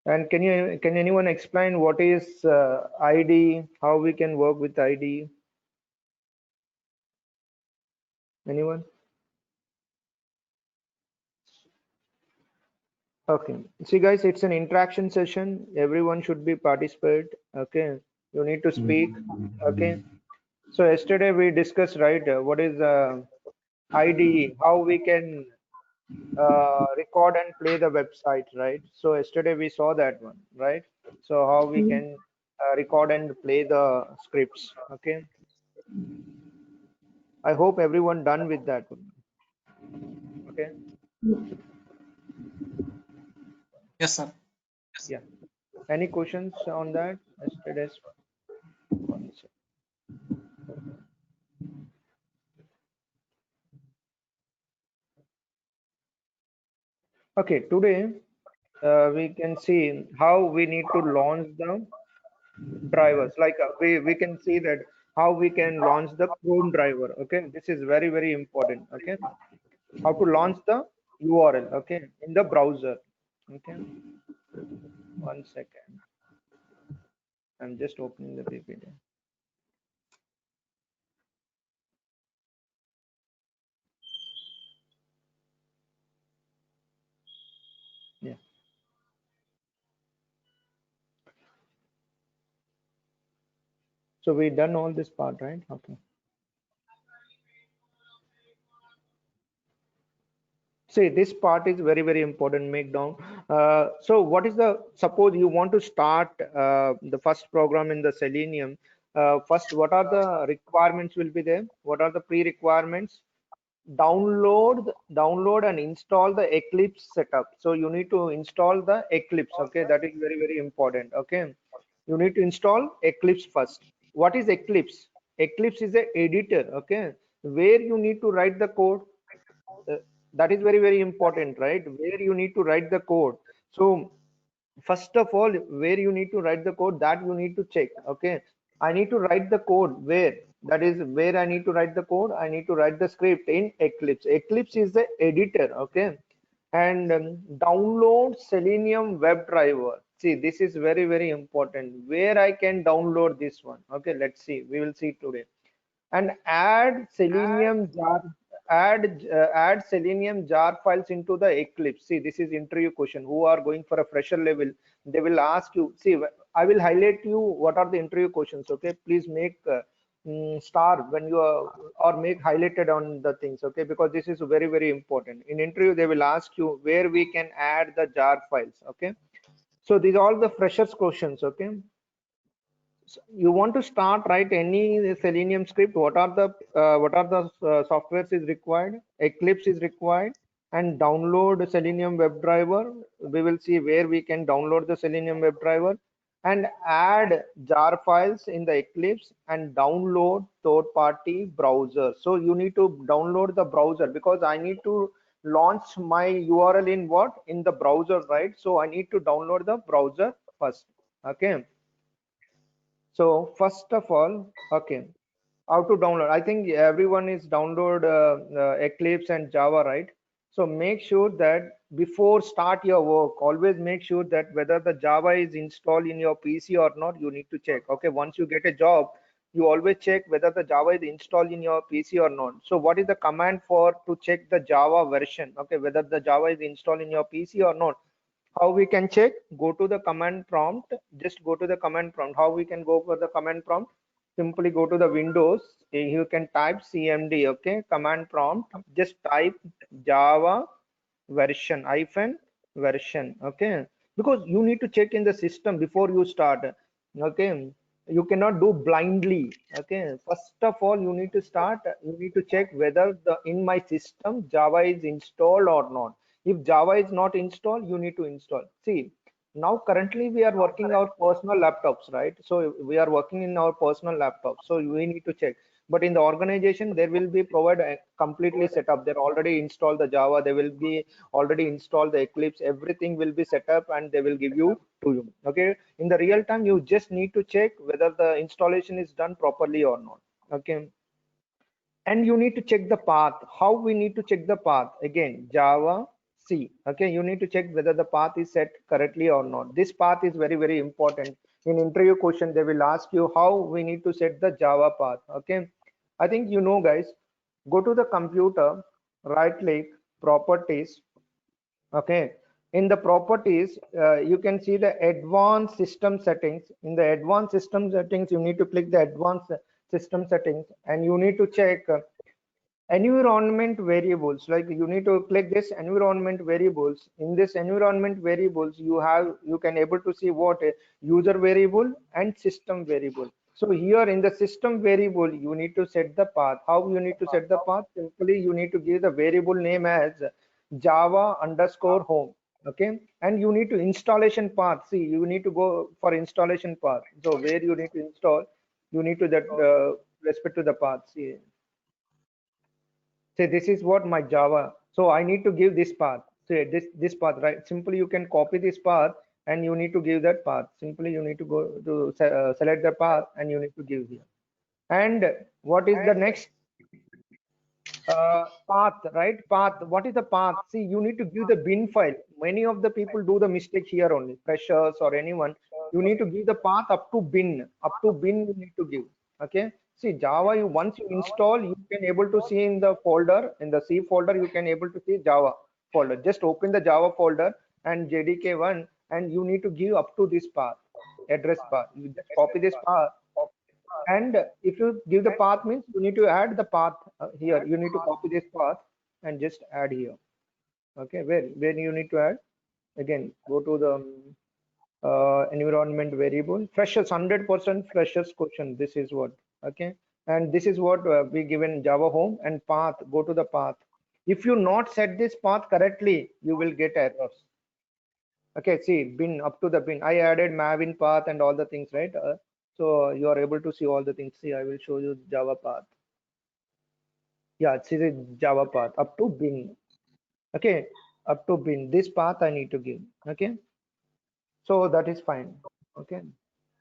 And can anyone explain what is ID? How we can work with ID? Anyone? Okay. See, guys, it's an interaction session. Everyone should be participate. Okay. You need to speak. Okay. So yesterday we discussed, right? What is IDE? How we can record and play the website, right? So yesterday we saw that one, right? So how we can record and play the scripts. Okay. I hope everyone done with that one. Okay. Yes, sir. Yeah. Any questions on that? Yesterday's one. Okay. Today we can see how we need to launch the drivers. Like we can see that how we can launch the Chrome driver. Okay. This is very, very important. Okay. How to launch the URL. Okay. In the browser. Okay. 1 second. I'm just opening the PPT. Yeah. So we done all this part, right? Okay. See, this part is very, very important. Make down. So what is the, suppose you want to start the first program in the Selenium. First, what are the requirements will be there? What are the pre-requirements? Download and install the Eclipse setup. So you need to install the Eclipse. Okay, that is very, very important. Okay, you need to install Eclipse first. What is Eclipse? Eclipse is a editor. Okay, where you need to write the code. uh, that is very, very important, right? Where you need to write the code. So first of all, where you need to write the code, that you need to check. Okay, I need to write the code where, that is where I need to write the code. I need to write the script in Eclipse. Eclipse is the editor. Okay, and download Selenium WebDriver. See, this is very, very important, where I can download this one. Okay, let's see, we will see today. And add Selenium jar, add Selenium jar files into the Eclipse. See, this is interview question. Who are going for a fresher level, they will ask you. See, I will highlight you what are the interview questions. Okay, please make star when you are, or make highlighted on the things. Okay, because this is very, very important. In interview they will ask you where we can add the jar files. Okay, so these are all the freshers questions. Okay, so you want to start write any Selenium script. What are the softwares is required? Eclipse is required, and download Selenium WebDriver. We will see where we can download the Selenium WebDriver, and add jar files in the Eclipse, and download third-party browser. So you need to download the browser, because I need to launch my URL in what, in the browser, right? So I need to download the browser first. Okay, so first of all, okay, how to download? I think everyone is download Eclipse and Java, right? So make sure that before start your work, always make sure that whether the Java is installed in your PC or not, you need to check. Okay, once you get a job, you always check whether the Java is installed in your PC or not. So what is the command for to check the Java version? Okay, whether the Java is installed in your PC or not. How we can check? Go to the command prompt. Just go to the command prompt. How we can go for the command prompt? Simply go to the Windows. You can type CMD. Okay, command prompt. Just type Java version hyphen version. Okay, because you need to check in the system before you start. Okay, you cannot do blindly. Okay, first of all, you need to start. You need to check whether the in my system Java is installed or not. If Java is not installed, you need to install. See, now currently we are working our personal laptops, right? So we are working in our personal laptops. So we need to check. But in the organization, there will be provide a completely set up. They're already installed the Java. They will be already installed the Eclipse. Everything will be set up and they will give you to you. Okay. In the real time, you just need to check whether the installation is done properly or not. Okay, and you need to check the path. How we need to check the path? Again, Java C. Okay, you need to check whether the path is set correctly or not. This path is very, very important. In interview question, they will ask you how we need to set the Java path. Okay, I think you know, guys. Go to the computer, right click, properties. Okay, in the properties, you can see the advanced system settings. In the advanced system settings, you need to click the advanced system settings, and you need to check environment variables. Like you need to click this environment variables. In this environment variables, you can able to see what a user variable and system variable. So here in the system variable, you need to set the path. How you need to set the path? Simply you need to give the variable name as java underscore home. Okay, and you need to installation path. See, you need to go for installation path. So where you need to install, you need to that respect to the path. See, say this is what my java, so I need to give this path. Say this path, right? Simply you can copy this path and you need to give that path. Simply you need to go to select the path and you need to give here. And what is the next path, right? Path, what is the path? See, you need to give the bin file. Many of the people do the mistake here only, freshers or anyone. You need to give the path up to bin you need to give. Okay, see, java, you once you install, you can able to see in the folder, in the C folder, you can able to see java folder. Just open the java folder and jdk1, and you need to give up to this path, address path. You just copy this path, and if you give the path means you need to add the path here. You need to copy this path and just add here. Okay, where you need to add, again go to the environment variable, freshers, 100% freshers question. This is what, okay, and this is what we given java home. And path, go to the path. If you not set this path correctly, you will get errors. Okay, see, bin, up to the bin, I added mavin path and all the things, right? So you are able to see all the things. See, I will show you java path. Yeah, see the java path up to bin. Okay, up to bin, this path I need to give. Okay, so that is fine. Okay,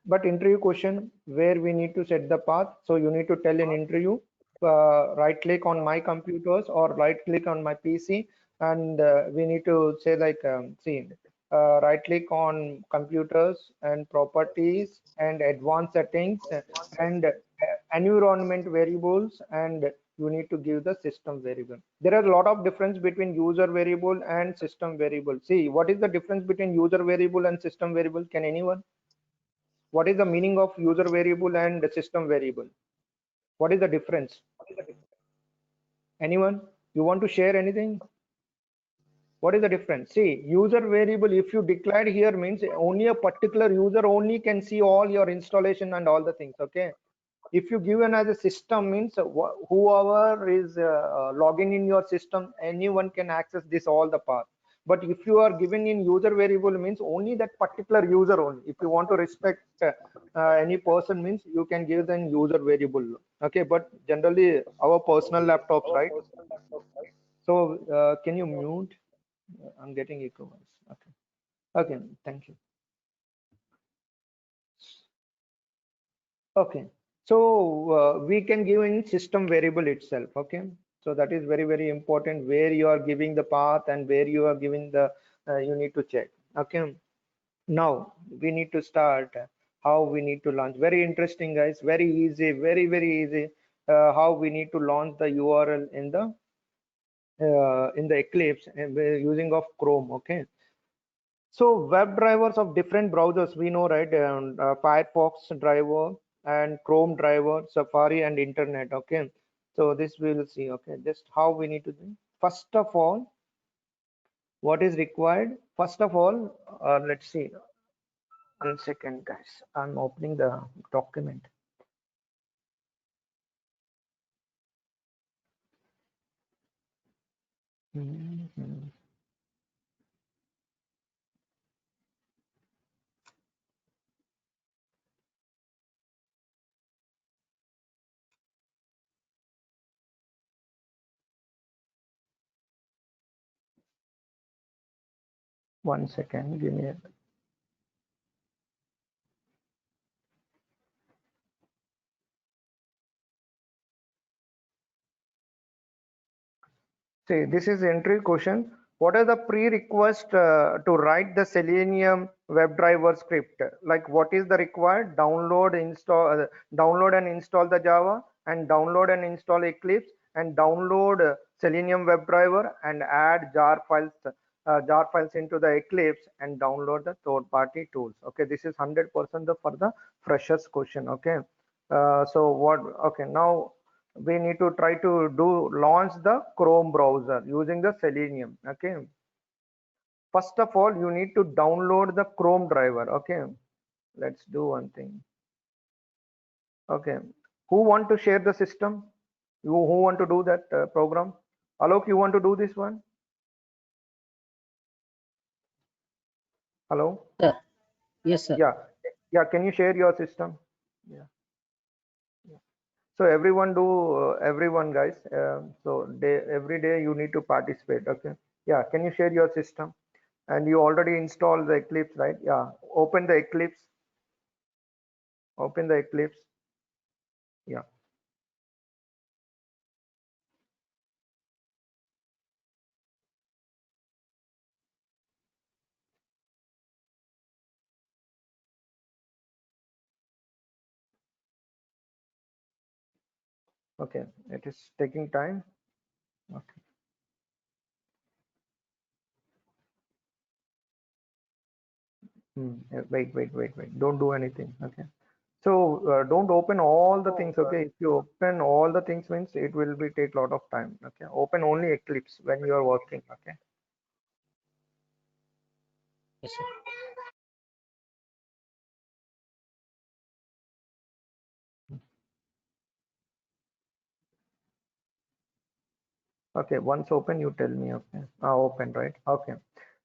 but interview question where we need to set the path. So you need to tell in interview, right click on my computers or right click on my PC, and we need to say like, see, right click on computers and properties and advanced settings, and environment variables, and you need to give the system variable. There are a lot of difference between user variable and system variable. See, what is the difference between user variable and system variable? Can anyone? What is the meaning of user variable and system variable? What is the difference? Anyone? You want to share anything? What is the difference? See, user variable, if you declared here, means only a particular user only can see all your installation and all the things. Okay, if you given as a system, means whoever is logging in your system, anyone can access this all the path. But if you are given in user variable, means only that particular user only. If you want to respect any person, means you can give them user variable. Okay, but generally our personal laptops, right? So can you mute? I'm getting echo voice. Okay, okay, thank you. Okay, so we can give in system variable itself. Okay, so that is very, very important, where you are giving the path and where you are giving the you need to check. Okay, now we need to start how we need to launch. Very interesting, guys. Very easy, very, very easy. How we need to launch the URL in the Eclipse and we're using of Chrome. Okay, so web drivers of different browsers, we know, right? Firefox driver and Chrome driver, Safari and Internet. Okay, so this we will see. Okay, just how we need to do. First of all, what is required? First of all, let's see. 1 second, guys. I'm opening the document. Mhm. 1 second. Give me. See, this is entry question. What are the prerequisites to write the Selenium WebDriver script? Like what is the required? Download and install the Java, and download and install Eclipse, and download Selenium WebDriver, and add jar files into the Eclipse, and download the third-party tools. Okay, this is 100% for the freshers question. Okay, so what? Okay, now we need to try to do launch the Chrome browser using the Selenium. Okay, first of all you need to download the Chrome driver. Okay, let's do one thing. Okay, who want to share the system? Who want to do that program? Alok, you want to do this one? Hello? Sir. Yes, sir. Yeah, yeah, can you share your system? Yeah, yeah. So everyone do, everyone guys, so every day you need to participate. Okay, yeah, can you share your system? And you already installed the Eclipse, right? Yeah, open the Eclipse. Open the Eclipse. Yeah. Okay, it is taking time. Okay. Wait. Don't do anything. Okay. So don't open all the things. Okay. If you open all the things means it will be take a lot of time. Okay. Open only Eclipse when you are working. Okay. Yes, sir. Okay. Once open, you tell me. Okay. Open, right? Okay.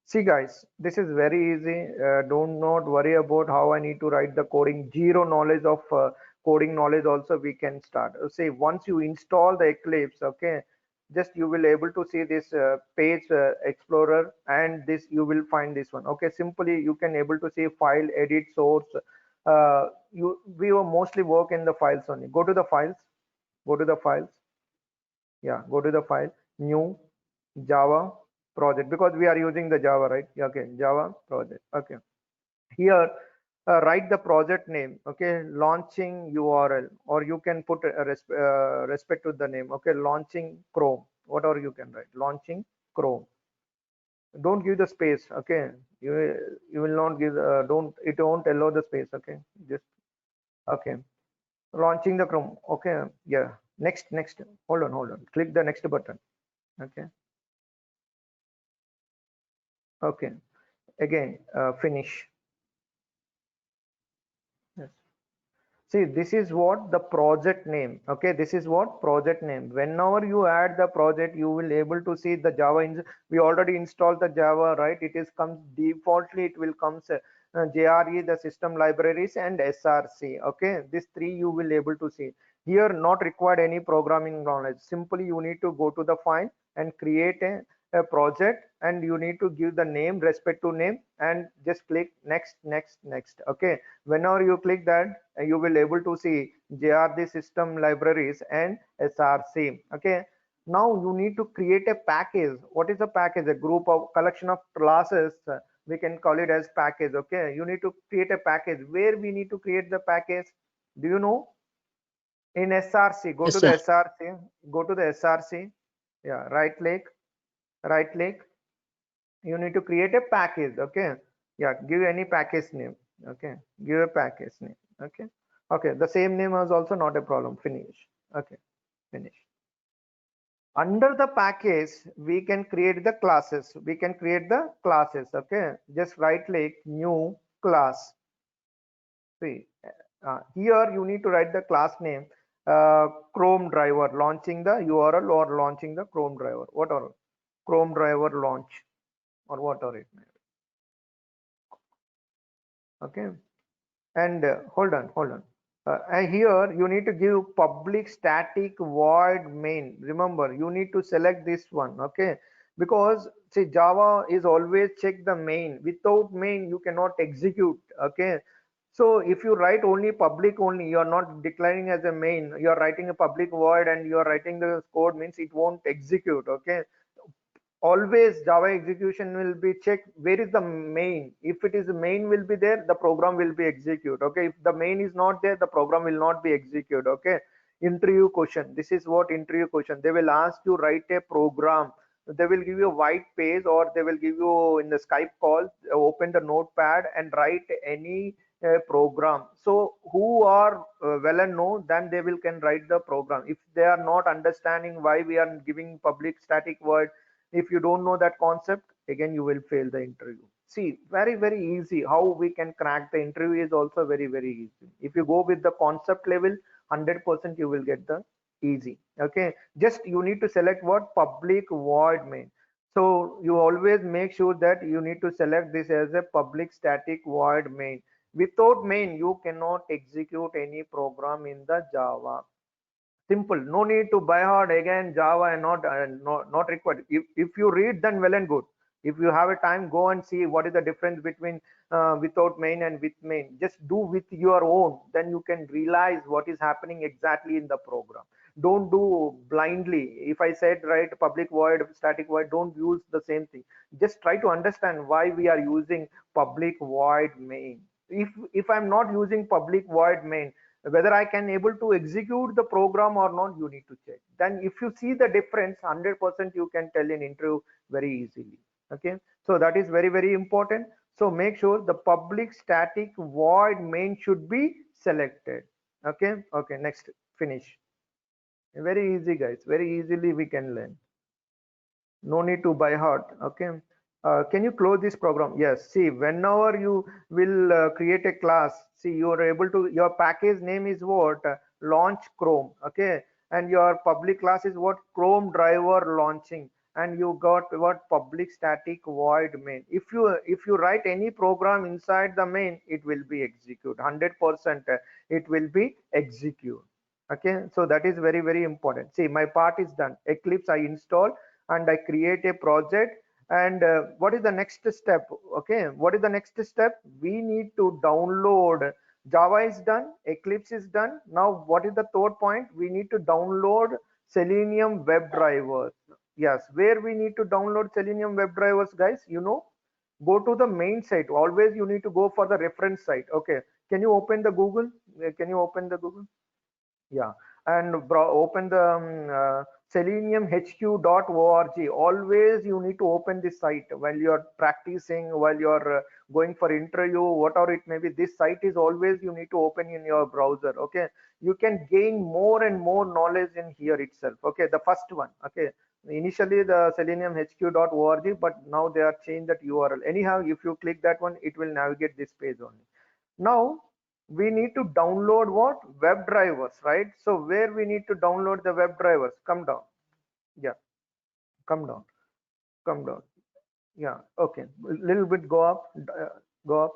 See guys, this is very easy. Do not worry about how I need to write the coding. Zero knowledge of coding knowledge also we can start. See, once you install the Eclipse, okay, just you will able to see this page explorer, and this you will find this one. Okay, simply you can able to see file, edit, source. We will mostly work in the files only. Go to the files. Go to the files. Yeah, go to the file, new Java project, because we are using the Java, right? Yeah, okay, Java project. Okay, here write the project name. Okay, launching URL, or you can put respect to the name. Okay, launching Chrome, whatever you can write, launching Chrome. Don't give the space. Okay, you will not give, don't, it won't allow the space. Okay, just, okay, launching the Chrome. Okay, yeah, next, hold on, click the next button. Okay, okay, again, finish. Yes. See, this is what the project name. Okay, this is what project name. Whenever you add the project, you will able to see the Java. We already installed the Java, right? It is comes defaultly. It will comes JRE, the system libraries, and SRC. Okay, these three you will able to see. Here, not required any programming knowledge. Simply, you need to go to the file and create a project, and you need to give the name, respect to name, and just click next. Okay, whenever you click that, you will able to see JRD system libraries and SRC. Okay, now you need to create a package. What is a package? A group of collection of classes. We can call it as package. Okay, you need to create a package. Where we need to create the package? Do you know? In SRC, go Yes, to the sir. SRC. Go to the SRC. Yeah, right click. You need to create a package. Okay, yeah, give any package name. Okay, give a package name. Okay, okay, the same name is also not a problem. Finish. Okay, finish. Under the package we can create the classes. Okay, just right click, new class. See, here you need to write the class name, Chrome driver, launching the URL, or launching the Chrome driver, whatever, Chrome driver launch, or whatever it may be. Okay, and hold on. And here you need to give public static void main. Remember, you need to select this one. Okay, because see, Java is always check the main. Without main you cannot execute. Okay, so if you write only public only, you are not declaring as a main, you are writing a public void and you are writing the code, means it won't execute. Okay, always Java execution will be checked where is the main. If it is the main will be there, the program will be execute. Okay, if the main is not there, the program will not be execute. Okay, interview question, this is what interview question, they will ask you write a program, they will give you a white page or they will give you in the Skype call, open the notepad and write any program. So who are well and know, then they will can write the program. If they are not understanding why we are giving public static void, if you don't know that concept, again you will fail the interview. See, very very easy how we can crack the interview is also very very easy. If you go with the concept level, 100% you will get the easy. Okay, just you need to select what public void main. So you always make sure that you need to select this as a public static void main. Without main you cannot execute any program in the Java. Simple, no need to buy hard again Java, and not required. If you read, then well and good. If you have a time, go and see what is the difference between without main and with main. Just do with your own, then you can realize what is happening exactly in the program. Don't do blindly. If I said right public void static void, don't use the same thing. Just try to understand why we are using public void main. If I'm not using public void main, whether I can able to execute the program or not, you need to check. Then if you see the difference, 100% you can tell in interview very easily. Okay, so that is very very important. So make sure the public static void main should be selected. Okay, okay, next, finish. Very easy guys, very easily we can learn, no need to buy hard. Okay, can you close this program? Yes, see, whenever you will create a class, see, you are able to, your package name is what, launch Chrome. Okay, and your public class is what, Chrome driver launching, and you got what, public static void main. If you write any program inside the main, it will be execute 100%, it will be execute. Okay, so that is very very important. See, my part is done. Eclipse I install and I create a project. And what is the next step? Okay, what is the next step? We need to download. Java is done, Eclipse is done. Now what is the third point? We need to download Selenium WebDrivers. Yes, where we need to download Selenium WebDrivers, guys? You know, go to the main site. Always you need to go for the reference site. Okay, can you open the Google? Can you open the Google? Yeah, and open the seleniumhq.org. Always you need to open this site while you're practicing, while you're going for interview, whatever it may be. This site is always you need to open in your browser. Okay, you can gain more and more knowledge in here itself. Okay, the first one. Okay, initially the seleniumhq.org, but now they are changed that URL. Anyhow, if you click that one, it will navigate this page only. Now we need to download what, web drivers, right? So where we need to download the web drivers? Come down. Yeah, come down, come down. Yeah, okay, little bit go up, go up,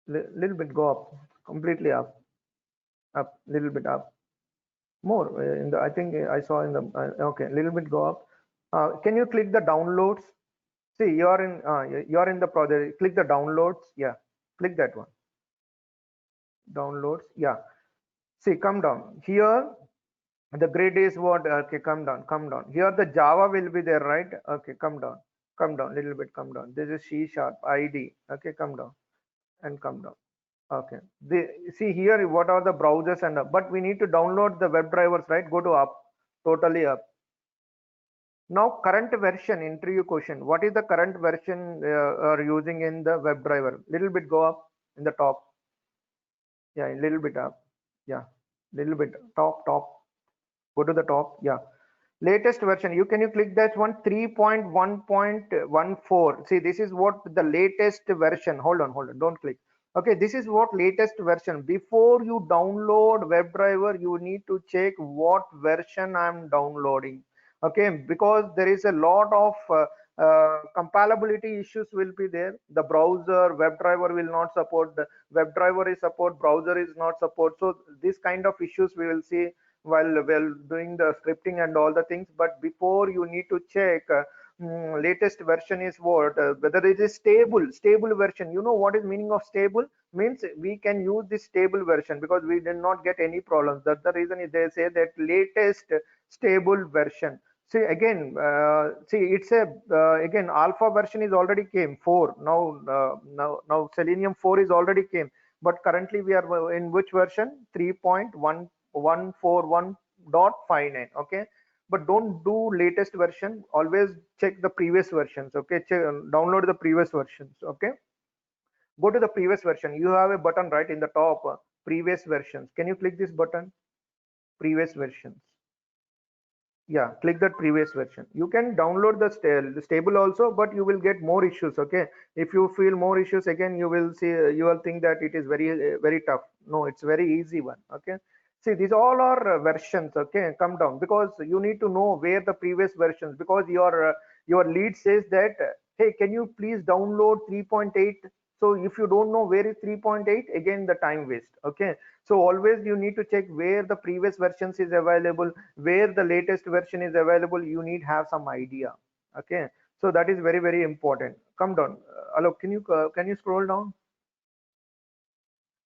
little bit go up, completely up, little bit up, more in the, I think I saw in the okay, little bit go up. Can you click the downloads? See, you're in the project, click the downloads. Yeah, click that one, downloads. Yeah, see, come down here. The grid is what? Okay, come down, come down. Here the Java will be there, right? Okay, come down, little bit, come down. This is C sharp ID. Okay, come down and come down. Okay, see here what are the browsers and but we need to download the web drivers, right? Go to up, totally up. Now current version, interview question. What is the current version are using in the web driver? Little bit go up in the top. Yeah, a little bit up. Yeah, little bit top. Go to the top. Yeah, latest version. You click that one, 3.1.14. See, this is what the latest version. Hold on, don't click. Okay, this is what latest version. Before you download WebDriver, you need to check what version I'm downloading. Okay, because there is a lot of compatibility issues will be there. The browser WebDriver will not support, the WebDriver is support, browser is not support. So this kind of issues we will see while doing the scripting and all the things. But before, you need to check latest version is what, whether it is stable version. You know what is meaning of stable? Means we can use this stable version because we did not get any problems. That's the reason they say that latest stable version. See again, see it's a again alpha version is already came 4 now. Now Selenium 4 is already came, but currently we are in which version? 3.1141.59. Okay, but don't do latest version. Always check the previous versions. Okay, download the previous versions. Okay, go to the previous version. You have a button right in the top, previous versions. Can you click this button? Previous versions. Yeah, click that previous version. You can download the stable also, but you will get more issues. Okay, if you feel more issues again, you will see, you will think that it is very tough. No, it's very easy one. Okay, see, these all are versions. Okay, come down, because you need to know where the previous versions, because your lead says that, hey, can you please download 3.8? So if you don't know where is 3.8, again the time waste. Okay, so always you need to check where the previous versions is available, where the latest version is available. You need have some idea. Okay, so that is very important. Come down. Alok, can you scroll down?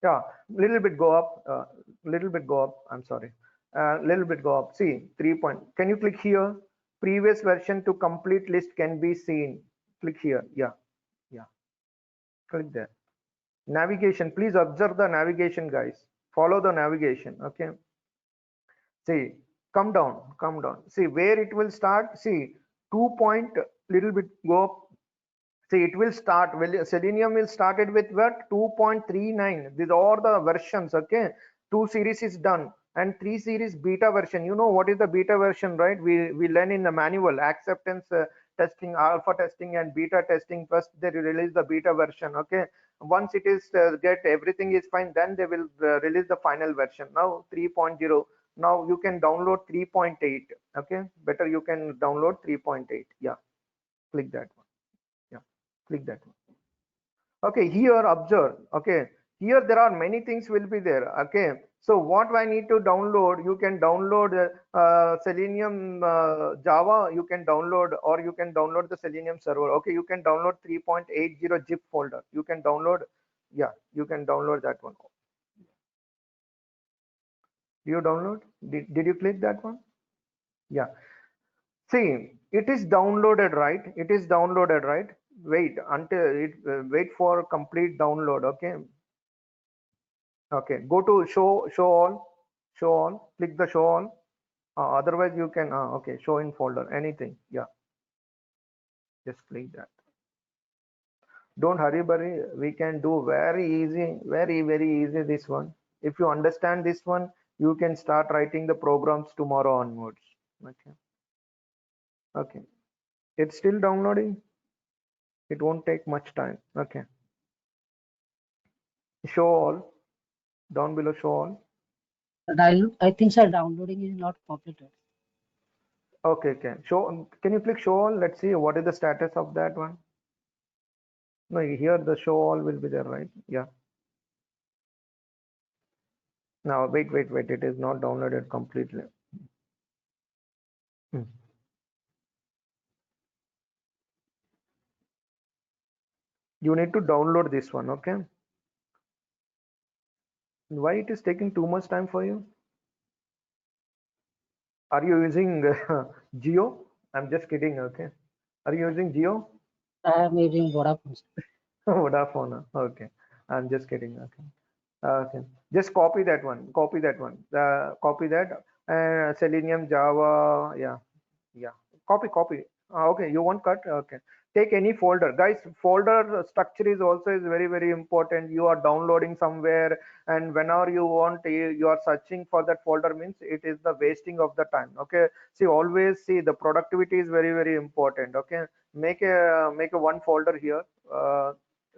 Yeah, little bit go up, little bit go up, I'm sorry, little bit go up. See, 3 point, can you click here? Previous version to complete list can be seen. Click here. Yeah, yeah, click there. Navigation, please observe the navigation, guys. Follow the navigation. Okay, see, come down, see where it will start. See, 2 point, little bit go up. See, it will start, well, Selenium will started with what? 2.39. These are the versions. Okay, 2 series is done, and 3 series beta version. You know what is the beta version, right? We learn in the manual acceptance testing, alpha testing and beta testing. First they release the beta version. Okay, once it is get everything is fine, then they will release the final version. Now 3.0. Now you can download 3.8. Okay, better you can download 3.8. Yeah, click that one. Yeah, click that one. Okay, here observe. Okay, here there are many things will be there. Okay, so what I need to download, you can download Selenium Java, you can download, or you can download the Selenium server. Okay, you can download 3.80 zip folder. You can download. Yeah, you can download that one. Do you download? Did you click that one? Yeah, see, it is downloaded, right? It is downloaded, right? Wait until it wait for complete download. Okay, okay, go to show all, click the show all. Otherwise you can okay, show in folder, anything. Yeah, just click that. Don't hurry burry, we can do very easy, very easy this one. If you understand this one, you can start writing the programs tomorrow onwards. Okay, okay, it's still downloading. It won't take much time. Okay, show all, down below show all. I think sir, downloading is not completed. Okay, okay, show, can you click show all? Let's see what is the status of that one. No, here the show all will be there, right? Yeah. Now wait, it is not downloaded completely. Hmm. You need to download this one. Okay, why it is taking too much time for you? Are you using Geo? I'm just kidding. Okay, are you using Geo? I am using Vodafone. Vodafone. Okay, I'm just kidding. Okay, okay, just copy that one, copy that one, copy that, Selenium Java. Yeah, yeah, copy. Okay, you want cut? Okay, take any folder, guys. Folder structure is also is very important. You are downloading somewhere, and whenever you want, you are searching for that folder, means it is the wasting of the time. Okay, see, always see the productivity is very important. Okay, make a one folder here,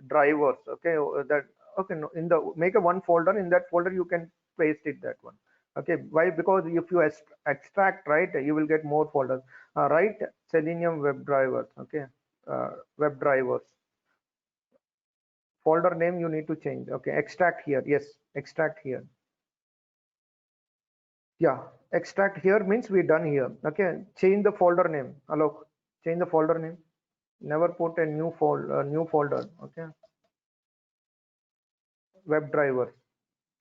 drivers. Okay, that, okay, no, in the make a one folder, in that folder you can paste it, that one. Okay, why? Because if you extract, right, you will get more folders. Right, Selenium web drivers. Okay, web drivers, folder name you need to change. Okay, extract here. Yes, extract here. Yeah, extract here means we done here. Okay, change the folder name. Alok, change the folder name. Never put a new folder. Okay, web drivers,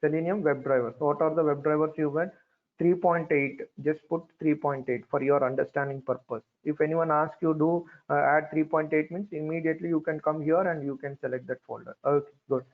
Selenium web drivers. What are the web drivers you got? 3.8, just put 3.8 for your understanding purpose. If anyone asks you to add 3.8 means, immediately you can come here and you can select that folder. Okay, good.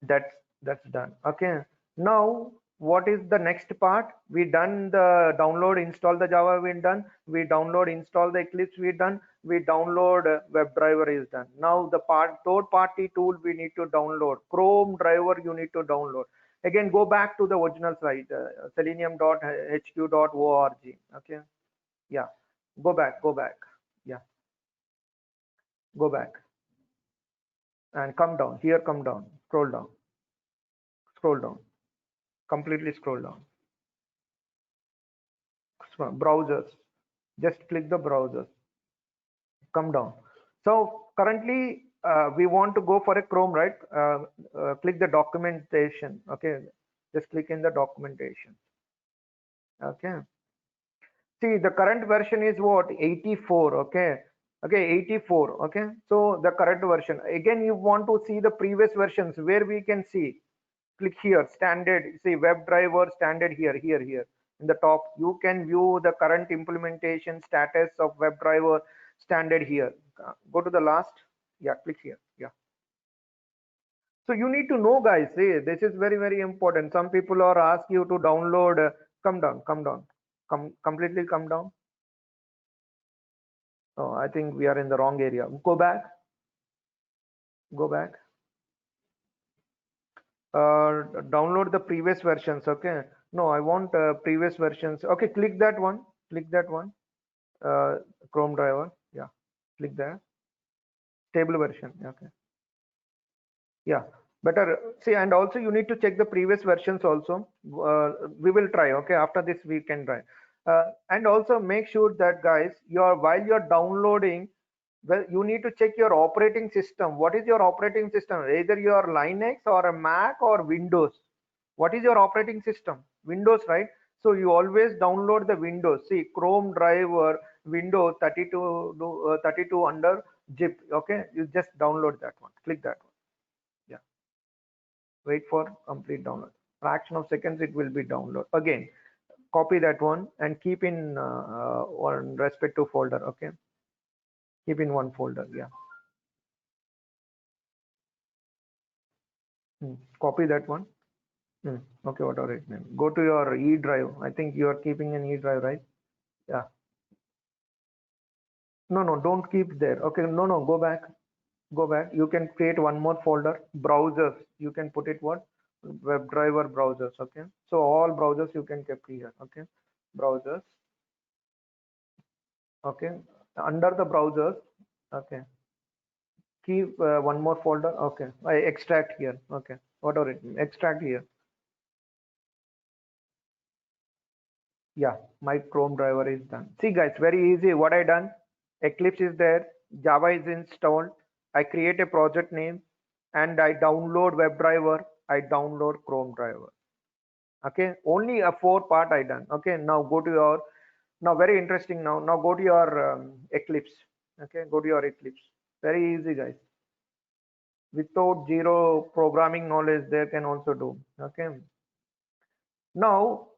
That's done. Okay, now what is the next part? We done the download install the Java, we download install the Eclipse, we download WebDriver is done. Now the third party tool we need to download, Chrome driver you need to download. Again, go back to the original site, selenium.hq.org. Okay, yeah, go back, yeah, go back and come down here, come down, scroll down, completely scroll down. Browsers, just click the browsers, come down. So currently we want to go for a Chrome, right? Click the documentation. Okay, just click in the documentation. Okay, see the current version is what, 84. Okay, 84. Okay, so the current version. Again, you want to see the previous versions, where we can see, click here, standard, see WebDriver standard here in the top. You can view the current implementation status of WebDriver standard here. Go to the last, yeah, click here, yeah. So you need to know, guys, see, this is very important. Some people are ask you to download, come down, completely come down. Oh, I think we are in the wrong area. Go back, download the previous versions. Okay, no, I want previous versions. Okay, click that one, Chrome driver, yeah, click there, stable version. Okay, yeah, better. See, and also you need to check the previous versions also. We will try. Okay, after this we can try. And also make sure that, guys, while you're downloading, well, you need to check your operating system. What is your operating system? Either your Linux or a Mac or Windows. What is your operating system? Windows, right? So you always download the Windows. See, Chrome driver, Windows 32 under zip. Okay, you just download that one. Click that one. Yeah. Wait for complete download. Fraction of seconds it will be download. Again, copy that one and keep in one respective folder. Okay. Keep in one folder. Yeah. Copy that one. Okay, whatever it name. Go to your E drive. I think you are keeping an E drive, right? Yeah. No, don't keep there. Okay, no, go back. You can create one more folder, browsers. You can put it what? WebDriver browsers. Okay. So all browsers you can keep here. Okay. Browsers. Okay. Under the browsers. Okay. Keep one more folder. Okay. I extract here. Okay. Whatever it means. Extract here. Yeah, my Chrome driver is done. See, guys, very easy. What I done? Eclipse is there, Java is installed, I create a project name, and I download WebDriver, I download Chrome driver. Okay, only a 4 part I done. Okay, now go to your, now very interesting, now go to your Eclipse. Okay, go to your Eclipse. Very easy, guys. Without zero programming knowledge, they can also do. Okay, now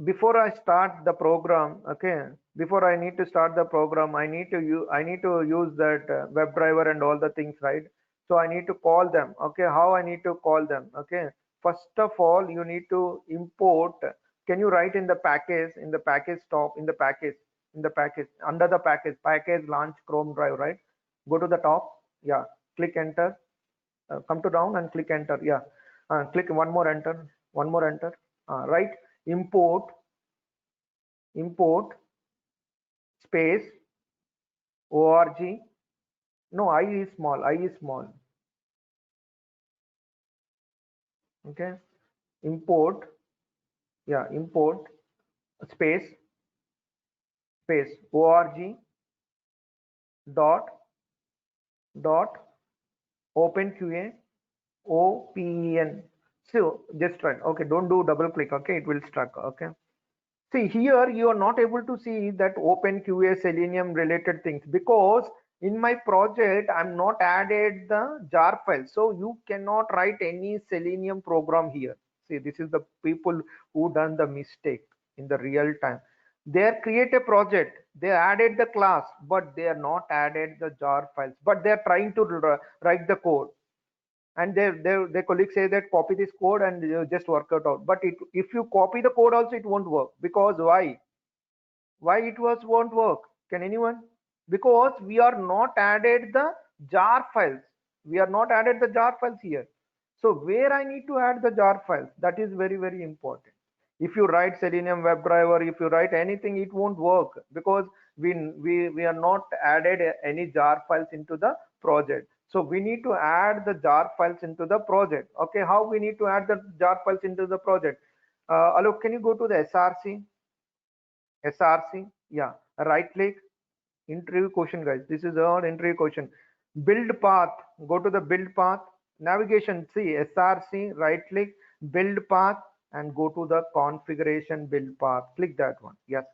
before I start the program, okay, before I need to start the program, I need to use that WebDriver and all the things, right? So I need to call them. Okay, how I need to call them? Okay, first of all, you need to import. Can you write in the package, under the package launch Chrome drive, right? Go to the top, yeah, click enter, come to down and click enter, yeah, click one more enter, right, import space org, no, I is small, okay, import space org dot openqa open. So just try. Okay, don't do double click. Okay, it will stuck. Okay, see here you are not able to see that OpenQA Selenium related things, because in my project I'm not added the jar file, so you cannot write any Selenium program here. See, this is the people who done the mistake in the real time. They create a project, they added the class, but they are not added the jar files, but they are trying to write the code, and their colleagues say that copy this code and just work it out. But if you copy the code also, it won't work. Because why it was won't work? Can anyone? Because we are not added the jar files. We are not added the jar files here. So where I need to add the jar files, that is very very important. If you write Selenium WebDriver, if you write anything, it won't work, because we are not added any jar files into the project. So we need to add the jar files into the project. Okay, how we need to add the jar files into the project? Alok, can you go to the SRC? Yeah, right click, interview question, guys. This is our interview question. Build path, go to the build path, navigation, see SRC, right click, build path, and go to the configuration build path. Click that one. Yes.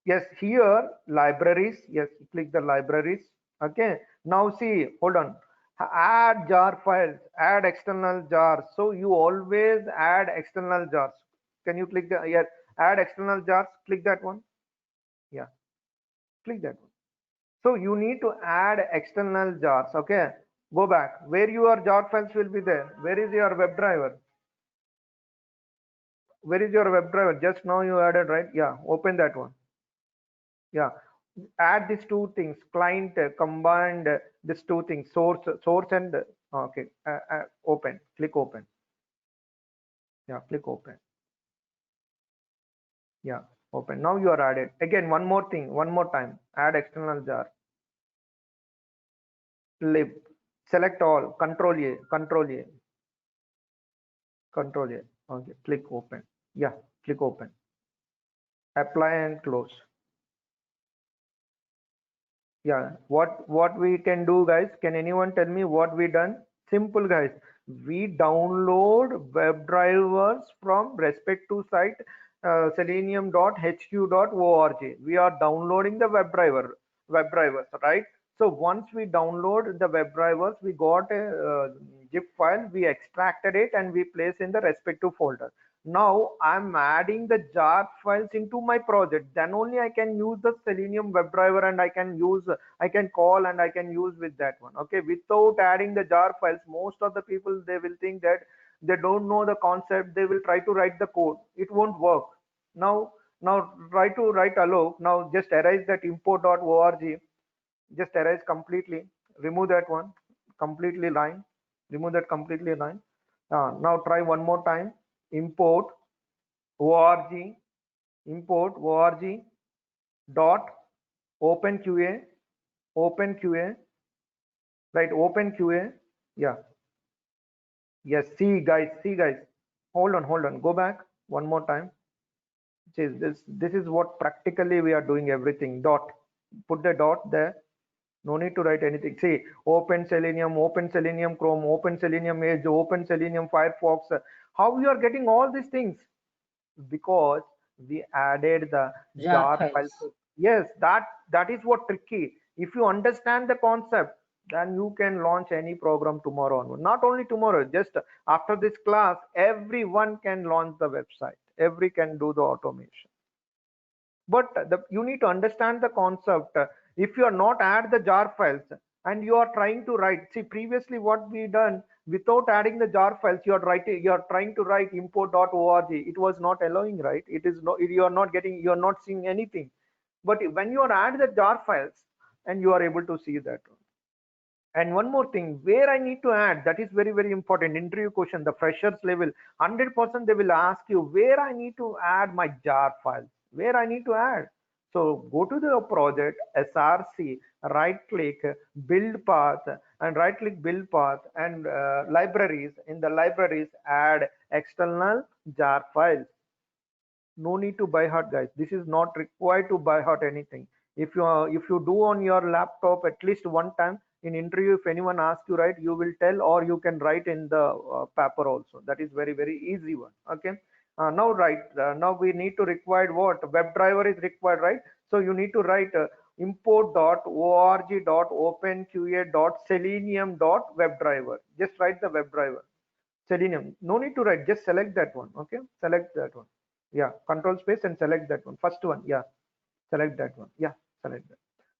Yes, here libraries. Yes, click the libraries. Okay. Now see, hold on. Add jar files, add external jars. So you always add external jars. Can you click the, yes, add external jars? Click that one. Yeah, click that one. So you need to add external jars. Okay. Go back. Where your jar files will be there? Where is your WebDriver? Where is your WebDriver? Just now you added, right? Yeah. Open that one. Yeah. Add these two things. Client combined these two things. Source and okay. Open. Click open. Yeah. Click open. Yeah. Open. Now you are added. Again, one more thing. One more time. Add external jar. Lib. Select all. Control A. Control A. Control A. Okay. Click open. Yeah. Click open. Apply and close. Yeah. What we can do, guys? Can anyone tell me what we done? Simple, guys. We download web drivers from respect to site selenium.hq.org. We are downloading the web drivers, right? So once we download the web drivers, we got a zip file, we extracted it, and we place in the respective folder. Now I'm adding the jar files into my project. Then only I can use the Selenium WebDriver, and I can call and I can use with that one. Okay, without adding the jar files, most of the people, they will think that they don't know the concept. They will try to write the code. It won't work. Now try to write Alok. Now just erase that import.org. Just erase completely. Remove that one completely line. Remove that completely line. Now try one more time. Import org, dot openqa, right? Openqa. Yeah. Yes. See guys, hold on, go back one more time. See, this is what practically we are doing everything. Dot, put the dot there. No need to write anything. See, open Selenium Chrome, open Selenium Edge, open Selenium Firefox. How you are getting all these things? Because we added the Jar jar files. files. Yes, that is what tricky. If you understand the concept, then you can launch any program tomorrow onward. Not only tomorrow, just after this class, everyone can launch the website. Every can do the automation. But you need to understand the concept. If you are not add the jar files and you are trying to write, see previously what we done, without adding the jar files, you are trying to write import.org. It was not allowing, right? It is not, you are not seeing anything. But when you are add the jar files, and you are able to see that. And one more thing, where I need to add, that is very very important. Interview question, the freshers level, 100% they will ask you where I need to add my jar files, where I need to add. So go to the project, SRC, right click, build path, and right click build path, and libraries. In the libraries, add external jar files. No need to buy heart, guys. This is not required to buy heart anything. If you do on your laptop at least one time in interview, if anyone asks you, right, you will tell, or you can write in the paper also. That is very very easy one. Okay. Now we need to require what WebDriver is required, right? So you need to write import.org.openqa.selenium.webdriver. Just write the WebDriver. Selenium. No need to write, just select that one. Okay, select that one. Yeah, control space and select that one. First one. Yeah, select that one. Yeah, select that.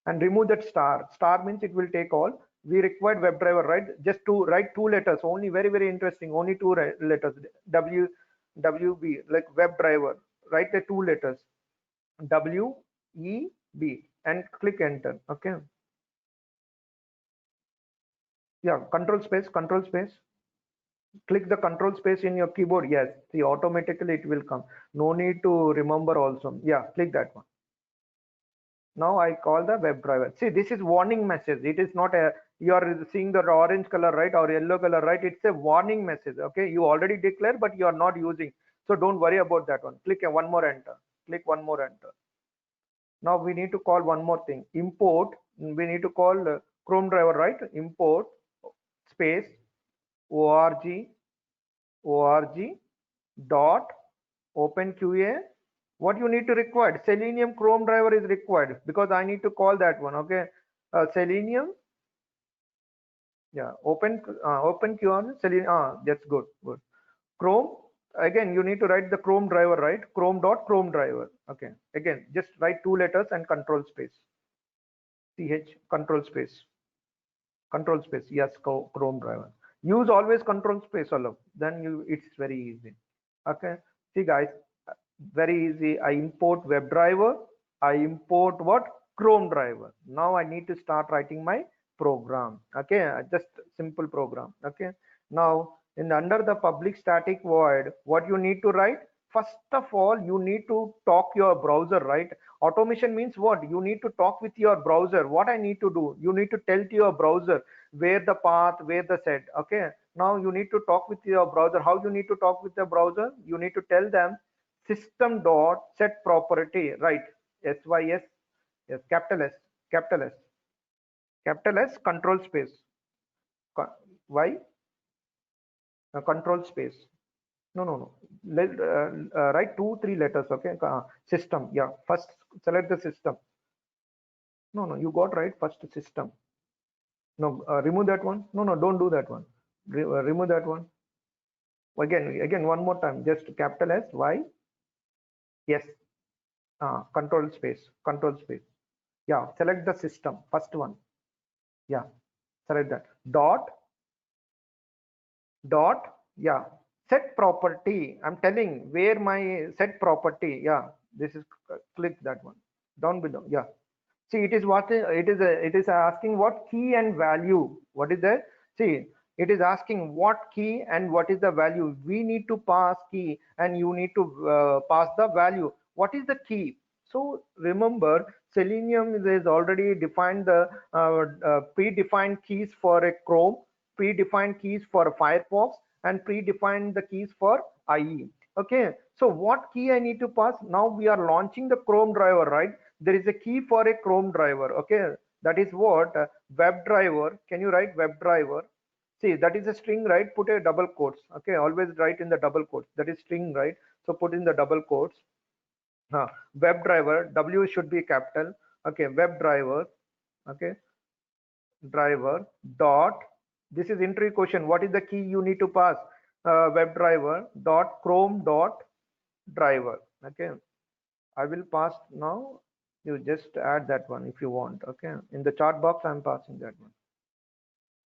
And remove that star. Star means it will take all. We required WebDriver, right? Just to write two letters. Only very interesting. Only two letters. WB, like WebDriver. Write the two letters. WEB and click enter. Okay. Yeah, control space, control space. Click the control space in your keyboard. Yes, see, automatically it will come. No need to remember also. Yeah, click that one. Now I call the WebDriver. See, this is warning message. It is not a, you are seeing the orange color, right, or yellow color, right? It's a warning message. Okay, you already declared, but you are not using. So don't worry about that one. Click one more enter. Click one more enter. Now we need to call one more thing. Import. We need to call Chrome driver, right? Import space org dot openqa. What you need to require? Selenium Chrome driver is required because I need to call that one. Okay, Selenium. Yeah, openqa Selenium. That's good. Good. Chrome. Again, you need to write the Chrome driver, right? Chrome driver. Okay. Again, just write two letters and control space. Control space. Control space. Yes, Chrome driver. Use always control space, all. Then it's very easy. Okay. See, guys, very easy. I import WebDriver. I import what? Chrome driver. Now I need to start writing my program. Okay, just simple program. Okay. Now in under the public static void, what you need to write? First of all, you need to talk your browser, right? Automation means what? You need to talk with your browser. What I need to do? You need to tell to your browser where the path, where the set. Okay. Now you need to talk with your browser. How you need to talk with the browser? You need to tell them system dot set property, right? Sys, yes, capital S, capital S, capital S, control space. Why? Control space. No. Let write 2 3 letters. Okay. System. Yeah. First select the system. No. You got right. First system. No. Remove that one. No. Don't do that one. Remove that one. Again. One more time. Just capital S. Y. Yes. Control space. Control space. Yeah. Select the system. First one. Yeah. Select that. Dot. Yeah. Set property. I'm telling where my set property. Yeah. This is click that one. Down below. Yeah. See, it is what it is asking what key and value. What is that? See, it is asking what key and what is the value. We need to pass key and you need to pass the value. What is the key? So remember, Selenium is already defined the predefined keys for a Chrome, predefined keys for Firefox, and predefined the keys for IE. Okay, so what key I need to pass? Now we are launching the Chrome driver, right? There is a key for a Chrome driver. Okay, that is what WebDriver. Can you write WebDriver? See, that is a string, right? Put a double quotes. Okay, always write in the double quotes. That is string, right? So put in the double quotes. WebDriver, W should be capital. Okay, WebDriver. Okay, driver dot. This is entry question. What is the key you need to pass? WebDriver dot Chrome dot driver. Okay, I will pass now. You just add that one if you want. Okay, in the chat box I'm passing that one.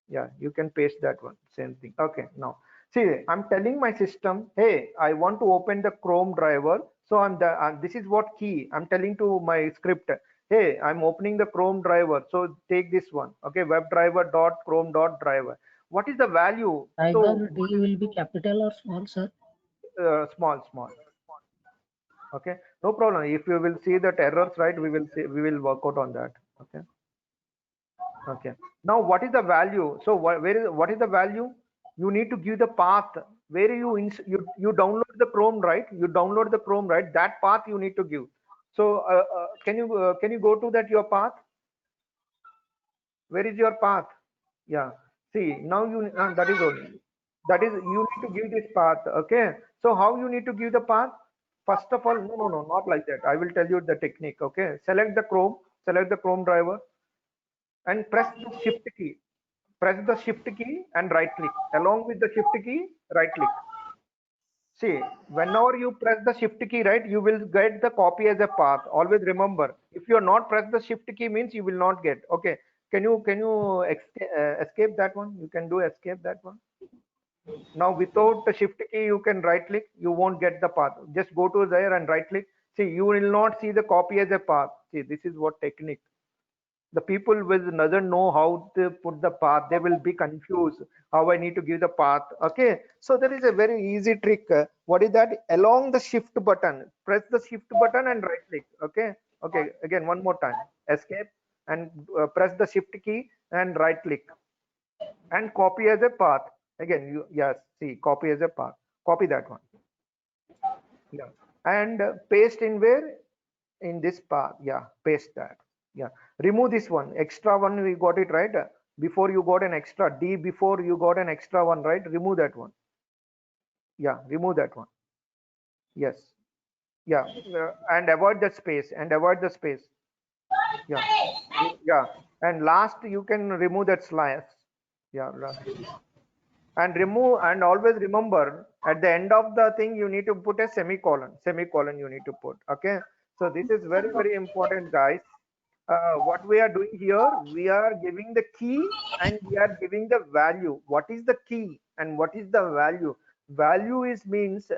Yeah, you can paste that one, same thing. Okay, now see, I'm telling my system, hey, I want to open the Chrome driver. So this is what key I'm telling to my script. Hey, I'm opening the Chrome driver, so take this one. Okay, WebDriver dot Chrome dot driver. What is the value? So Tiger D will be capital or small, sir? small. Okay, no problem. If you will see that errors, right, we will work out on that. Okay. Okay. Now, what is the value? So, what is the value? You need to give the path where you download the Chrome, right? You download the Chrome, right? That path you need to give. So, can you go to that your path? Where is your path? Yeah. See, now that is only you need to give this path. Okay. So, how you need to give the path? First of all, no, not like that. I will tell you the technique. Okay. Select the Chrome driver and press the shift key. press the shift key and right click. Along with the shift key, right click. See, whenever you press the shift key, right, you will get the copy as a path. Always remember, if you are not press the shift key means you will not get. Okay, can you escape that one? You can do escape that one. Now without the shift key, you can right click. You won't get the path. Just go to there and right click. See, you will not see the copy as a path. See, this is what technique. The people will doesn't know how to put the path. They will be confused how I need to give the path. Okay, so there is a very easy trick. What is that? Along the shift button, press the shift button and right click. Okay, okay, again one more time, escape and press the shift key and right click and copy as a path. Again, you, yes, see, copy as a path, copy that one. Yeah, and paste in where? In this path. Yeah, paste that. Yeah, remove this one, extra one, we got it right. Before you got an extra D, before you got an extra one, right? Remove that one. Yeah, remove that one. Yes. Yeah, and avoid the space, and avoid the space. Yeah, yeah, and last you can remove that slash. Yeah, and remove, and always remember at the end of the thing you need to put a semicolon you need to put. Okay, so this is very very important, guys. What we are doing here, we are giving the key and we are giving the value. What is the key and what is the value? Value is means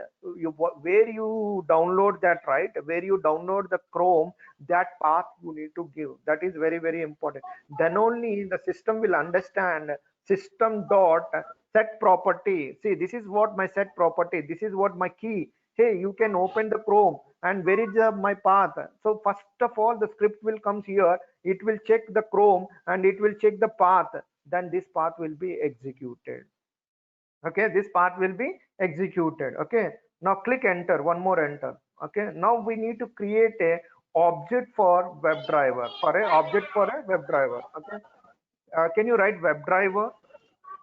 where you download that, right, where you download the Chrome, that path you need to give. That is very very important. Then only the system will understand. System dot set property. See, this is what my set property, this is what my key. Hey, you can open the Chrome and where is my path? So first of all the script will comes here, it will check the Chrome and it will check the path, then this path will be executed. Okay, this path will be executed. Okay, now click enter, one more enter. Okay, now we need to create a object for WebDriver, for a object for a WebDriver. Okay, can you write WebDriver,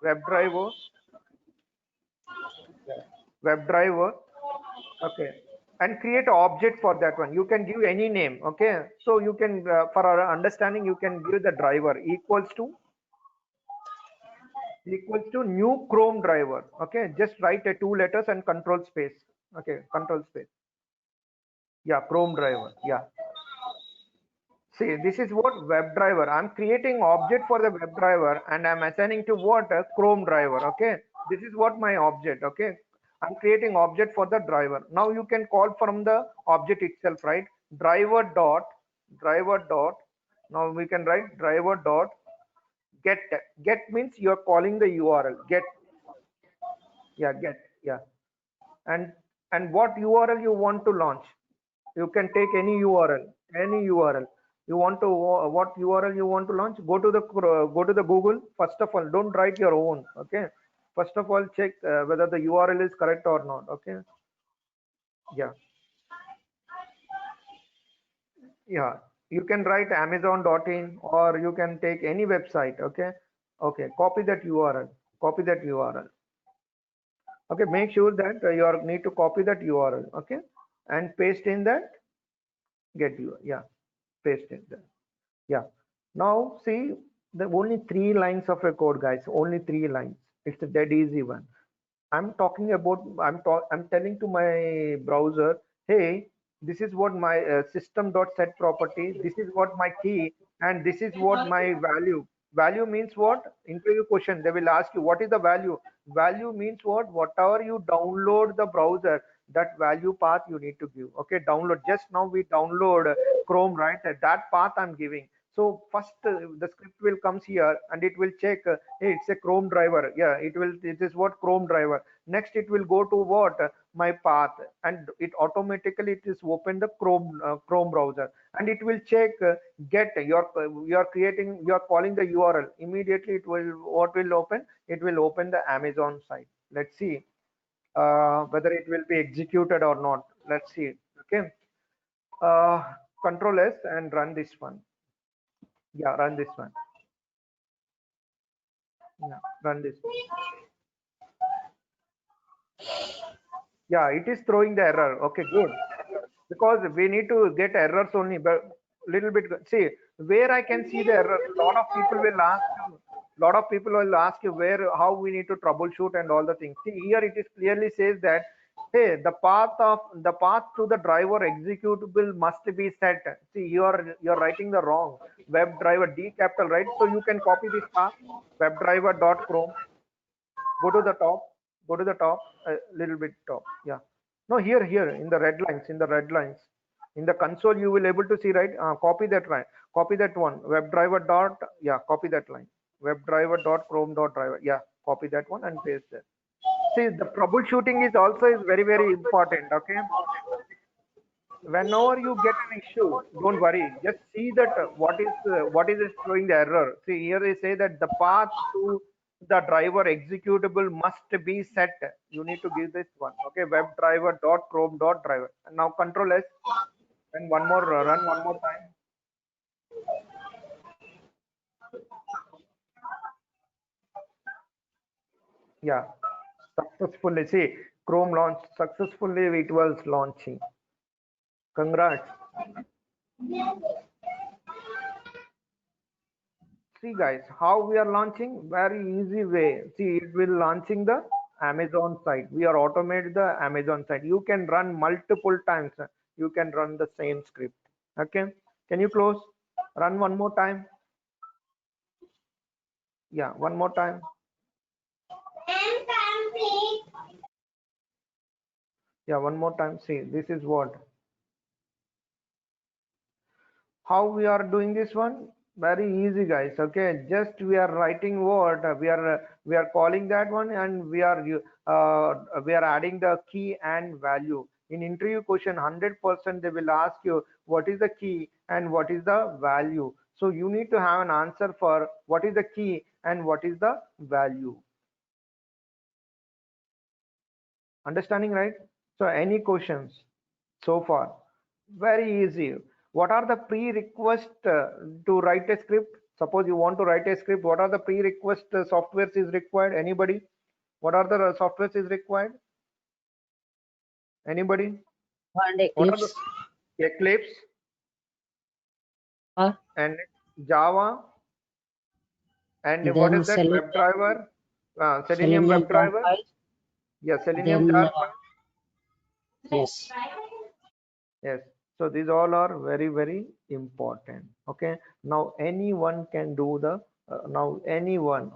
WebDriver, WebDriver? Okay, and create an object for that one. You can give any name. Okay, so you can for our understanding you can give the driver equals to new Chrome driver. Okay, just write a 2 letters and control space. Okay, control space. Yeah, Chrome driver. Yeah, see, this is what WebDriver. I'm creating object for the WebDriver and I'm assigning to what? A Chrome driver. Okay, this is what my object. Okay, I'm creating object for the driver. Now you can call from the object itself, right? Driver dot. Now we can write driver dot get. Get means you are calling the URL. Get. Yeah, get. Yeah, and what URL you want to launch? You can take any URL, any URL. You want to what URL you want to launch? Go to the Google. First of all, don't write your own. Okay, first of all check whether the URL is correct or not. Okay, yeah, yeah, you can write amazon.in or you can take any website. Okay, okay, copy that URL, copy that URL. Okay, make sure that you are need to copy that URL. Okay, and paste in that get you. Yeah, paste in there. Yeah, now see, the only 3 lines of a code, guys, only 3 lines. It's a dead easy one. I'm talking about, I'm telling to my browser, hey, this is what my system.set property, this is what my key, and this is what my value. Value means what? Interview question, they will ask you what is the value. Value means what? Whatever you download the browser, that value path you need to give. Okay, download, just now we download Chrome, right? That path I'm giving. So first the script will comes here and it will check, hey, it's a Chrome driver. Yeah, it is what Chrome driver. Next it will go to what? My path, and it automatically it is open the Chrome browser, and it will check get you're creating, you're calling the URL. Immediately it will, what will open? It will open the Amazon site. Let's see whether it will be executed or not. Let's see. Okay, uh, Control S and run this one. Yeah, run this one. Yeah, run this one. Yeah, it is throwing the error. Okay, good, because we need to get errors only, but little bit. See, where I can see the error, lot of people will ask, lot of people will ask you where, how we need to troubleshoot and all the things. See here it is clearly says that, hey, the path to the driver executable must be set. See, you're writing the wrong. WebDriver D capital, right? So you can copy this path, webdriver.chrome. Go to the top, go to the top, a little bit top. Yeah. No, here, in the red lines, in the console, you will able to see, right? Copy that line, copy that one, WebDriver dot, yeah, copy that line, webdriver.chrome.driver. Yeah, copy that one and paste that. See, the troubleshooting is also is very, very important. Okay. Whenever you get an issue, don't worry. Just see that what is it showing the error. See here they say that the path to the driver executable must be set. You need to give this one. Okay, webdriver.chrome.driver. And now Control S and one more run one more time. Yeah, successfully. See, Chrome launched successfully. It was launching. Congrats. See guys, how we are launching? Very easy way. See, it will launching the Amazon site. We are automate the Amazon site. You can run multiple times. You can run the same script. Okay. Can you close? Run one more time. Yeah, one more time. Yeah, one more time. See, this is what, how we are doing this one. Very easy guys. Okay, just we are writing what we are calling that one, and we are adding the key and value. In interview question 100% they will ask you what is the key and what is the value. So you need to have an answer for what is the key and what is the value. Understanding, right? So any questions so far? Very easy. What are the prerequisites to write a script? Suppose you want to write a script, what are the prerequisite softwares is required? Anybody? What are the softwares is required? Anybody? And What are Eclipse. the Eclipse and Java, and what Then is that? WebDriver, Selenium Selenium jar WebDriver. file. Yeah, Selenium Then jar file. yes. Yes. So these all are very, very important. Okay. Now anyone can do the now anyone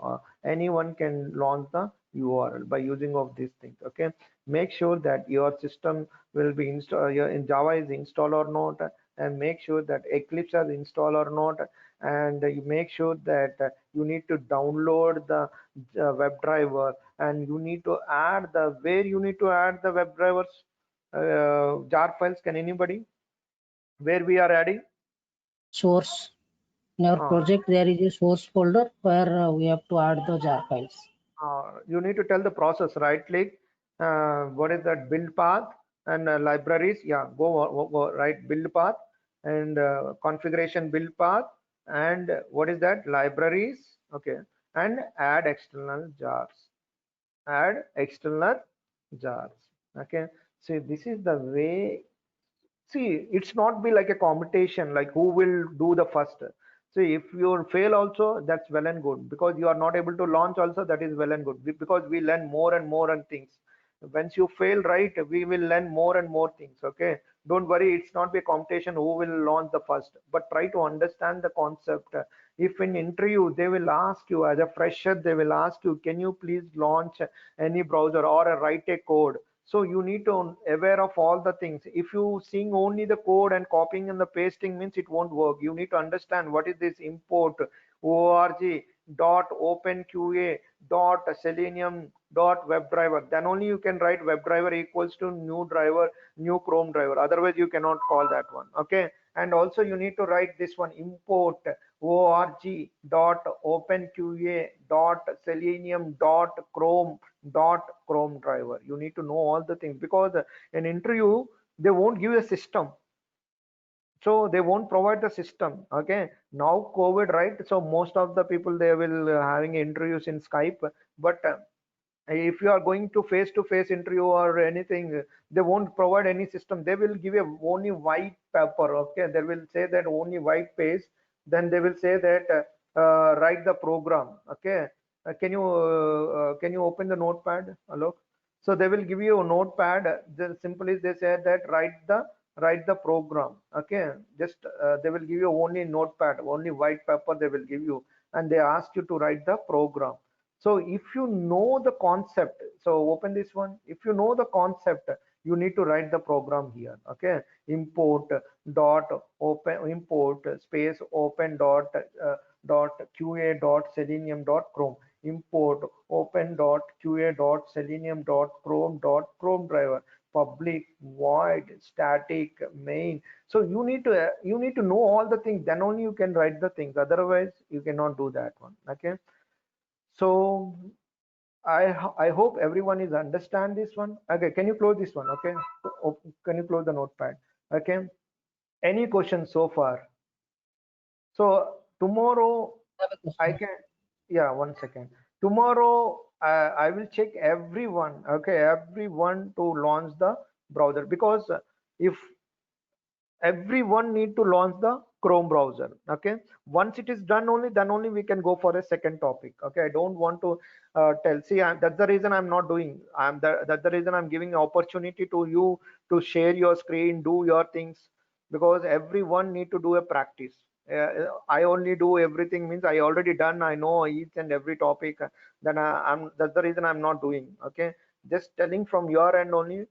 can launch the URL by using of these things. Okay. Make sure that your system will be installed, your in Java is installed or not, and make sure that Eclipse is installed or not, and you make sure that you need to download the WebDriver, and you need to add the where you need to add the WebDrivers jar files. Can anybody? Where we are adding? Source. In our Uh, project, there is a source folder where we have to add the jar files. you need to tell the process. Right click. What is that? Build path and libraries. Yeah, go right. Build path and configuration build path, and what is that? Libraries. Okay, and add external jars. Add external jars. Okay. So this is the way. See, it's not be like a competition, like who will do the first. See, if you fail also, that's well and good, because you are not able to launch also, that is well and good, because we learn more and more and things. Once you fail, right, we will learn more and more things. Okay, don't worry, it's not be a competition who will launch the first, but try to understand the concept. If in interview they will ask you as a fresher, they will ask you, can you please launch any browser or write a code? So you need to aware of all the things. If you seeing only the code and copying and the pasting means it won't work. You need to understand what is this import org dot openqa dot selenium dot webdriver. Then only you can write webdriver equals to new driver, new Chrome driver. Otherwise you cannot call that one. Okay. And also you need to write this one, import org dot openqa dot selenium dot chrome driver. You need to know all the things, because in interview they won't give a system, so they won't provide the system. Okay, now COVID, right? So most of the people, they will having interviews in Skype, but if you are going to face interview or anything, they won't provide any system. They will give you only white paper. Okay, they will say that only white page. Then they will say that write the program. Okay, can you open the notepad? Hello. So they will give you a notepad. Simply they said that write the program. Okay, just they will give you only notepad, only white paper they will give you, and they ask you to write the program. So if you know the concept, so open this one. If you know the concept, you need to write the program here. Okay, import dot open import space open dot qa dot selenium dot chrome, import open dot qa dot selenium dot chrome driver, public void static main. So you need to know all the things, then only you can write the things, otherwise you cannot do that one. Okay, so I hope everyone is understand this one. Okay, can you close this one? Okay, can you close the notepad? Okay, any questions so far? So tomorrow I have a I question. can, yeah, 1 second. Tomorrow I will check everyone, okay, everyone to launch the browser, because if everyone need to launch the Chrome browser. Okay, once it is done only, then only we can go for a second topic. Okay, I don't want to tell, see, that's the reason I'm not doing, that's the reason I'm giving opportunity to you to share your screen, do your things, because everyone need to do a practice. I only do everything, means I already done, I know each and every topic, then I'm that's the reason I'm not doing. Okay, just telling from your end only.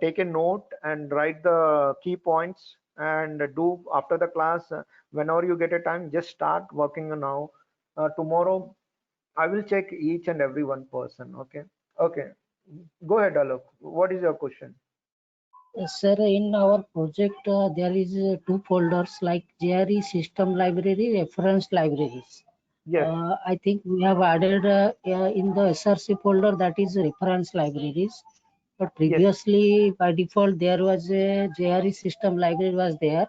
Take a note and write the key points and do after the class. Whenever you get a time, just start working now. Tomorrow I will check each and every one person. Okay, okay, go ahead, Alok. What is your question? Sir, in our project, there is two folders like JRE system library, reference libraries. Yes, I think we have added in the SRC folder, that is reference libraries. But yes, previously, by default, there was a JRE system library was there.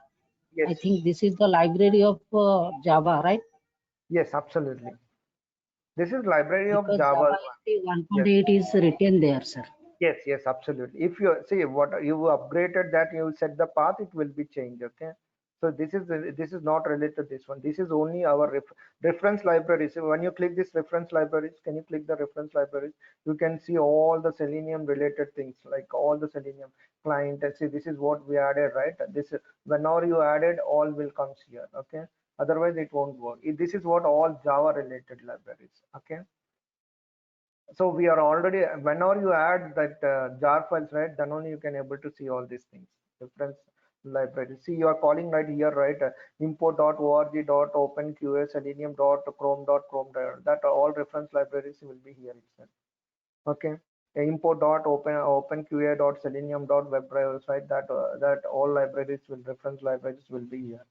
yes, I think this is the library of Java, right? yes, absolutely. This is library of Because Java. Java ST Yes. 1.8 is written there, sir. Yes, yes, absolutely. If you see what you upgraded, that you set the path, it will be changed. Okay. So this is not related to this one. This is only our reference libraries. So when you click this reference libraries, can you click the reference libraries? You can see all the Selenium related things, like all the Selenium client. And see, this is what we added, right? This whenever you added, all will comes here. Okay. Otherwise, it won't work. This is what all Java related libraries. Okay. So we are already, whenever you add that jar files, right, then only you can able to see all these things. Reference library, see, you are calling right here, right, import.org.openqa selenium.chrome.chrome, that all reference libraries will be here itself. Okay, import.openqa.selenium.webdrivers, right, that all libraries will, reference libraries will be here.